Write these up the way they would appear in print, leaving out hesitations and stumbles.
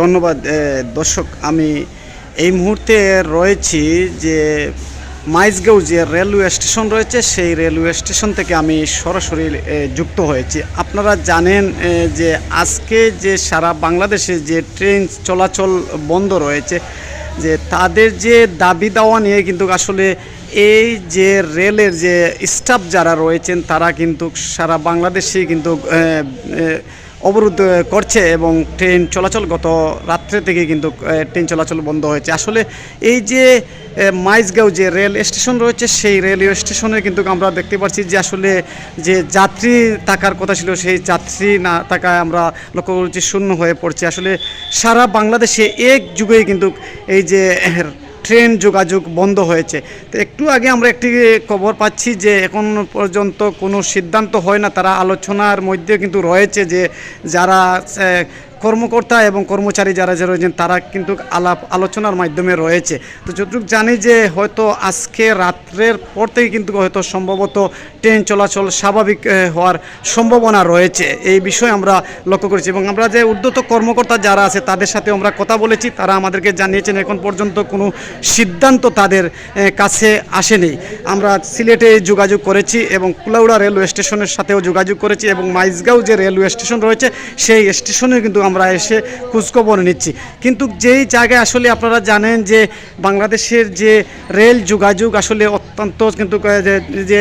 ধন্যবাদ দর্শক। আমি এই মুহূর্তে রয়েছি যে মাইজগাঁও যে রেলওয়ে স্টেশন রয়েছে, সেই রেলওয়ে স্টেশন থেকে আমি সরাসরি যুক্ত হয়েছি। আপনারা জানেন যে আজকে যে সারা বাংলাদেশে যে ট্রেন চলাচল বন্ধ রয়েছে, যে তাদের যে দাবি দাওয়া নিয়ে কিন্তু আসলে এই যে রেলের যে স্টাফ যারা রয়েছেন তারা কিন্তু সারা বাংলাদেশেই কিন্তু অবরোধ করছে এবং ট্রেন চলাচল গত রাত্রে থেকে কিন্তু ট্রেন চলাচল বন্ধ হয়েছে। আসলে এই যে মাইজগাঁও যে রেল স্টেশন রয়েছে, সেই রেলওয়ে স্টেশনে কিন্তু আমরা দেখতে পাচ্ছি যে আসলে যে যাত্রী থাকার কথা ছিল, সেই যাত্রী না থাকায় আমরা লক্ষ্য করছি শূন্য হয়ে পড়ছে। আসলে সারা বাংলাদেশে এক যুগেই কিন্তু এই যে ট্রেন যোগাযোগ বন্ধ হয়েছে। তো একটু আগে আমরা একটি খবর পাচ্ছি যে এখন পর্যন্ত কোনো সিদ্ধান্ত হয় না, তারা আলোচনার মধ্যে কিন্তু রয়েছে যে যারা কর্মকর্তা এবং কর্মচারী যারা রয়েছেন তারা কিন্তু আলোচনার মাধ্যমে রয়েছে। তো যতটুকু জানি যে হয়তো আজকে রাত্রের পর থেকে কিন্তু হয়তো সম্ভবত ট্রেন চলাচল স্বাভাবিক হওয়ার সম্ভাবনা রয়েছে, এই বিষয়ে আমরা লক্ষ্য করেছি। এবং আমরা যে ঊর্ধ্বত কর্মকর্তা যারা আছে তাদের সাথে আমরা কথা বলেছি, তারা আমাদেরকে জানিয়েছেন এখন পর্যন্ত কোনো সিদ্ধান্ত তাদের কাছে আসেনি। আমরা সিলেটে যোগাযোগ করেছি এবং কুলাউড়া রেলওয়ে স্টেশনের সাথেও যোগাযোগ করেছি এবং মাইজগাঁও যে রেলওয়ে স্টেশন রয়েছে সেই স্টেশনে কিন্তু আমরা এসে খোঁজখবর নিচ্ছি। কিন্তু যেই জায়গায় আসলে আপনারা জানেন যে বাংলাদেশের যে রেল যোগাযোগ আসলে অত্যন্ত কিন্তু যে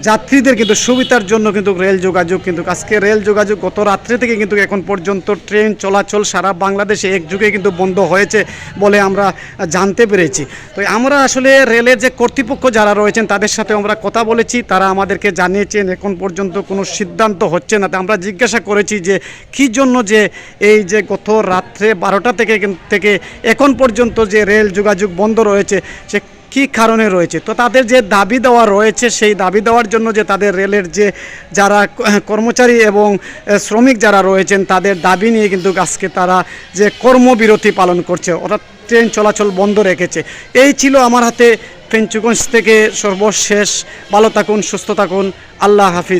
যাত্রীদের কিন্তু সুবিধার জন্য কিন্তু রেল যোগাযোগ কিন্তু আজকে রেল যোগাযোগ গত রাত্রে থেকে কিন্তু এখন পর্যন্ত ট্রেন চলাচল সারা বাংলাদেশে একযুগে কিন্তু বন্ধ হয়েছে বলে আমরা জানতে পেরেছি। তো আমরা আসলে রেলের যে কর্তৃপক্ষ যারা রয়েছেন তাদের সাথে আমরা কথা বলেছি, তারা আমাদেরকে জানিয়েছেন এখন পর্যন্ত কোনো সিদ্ধান্ত হচ্ছে না। আমরা জিজ্ঞাসা করেছি যে কী জন্য যে এই যে গত রাত্রে 12টা থেকে এখন পর্যন্ত যে রেল যোগাযোগ বন্ধ রয়েছে সে কী কারণে রয়েছে। তো তাদের যে দাবি দেওয়া রয়েছে সেই দাবি দেওয়ার জন্য যে তাদের রেলের যে যারা কর্মচারী এবং শ্রমিক যারা রয়েছেন তাদের দাবি নিয়ে কিন্তু আজকে তারা যে কর্মবিরতি পালন করছে, অর্থাৎ ট্রেন চলাচল বন্ধ রেখেছে। এই ছিল আমার হাতে ফেঞ্চুগঞ্জ থেকে সর্বশেষ। ভালো থাকুন, সুস্থ থাকুন, আল্লাহ হাফিজ।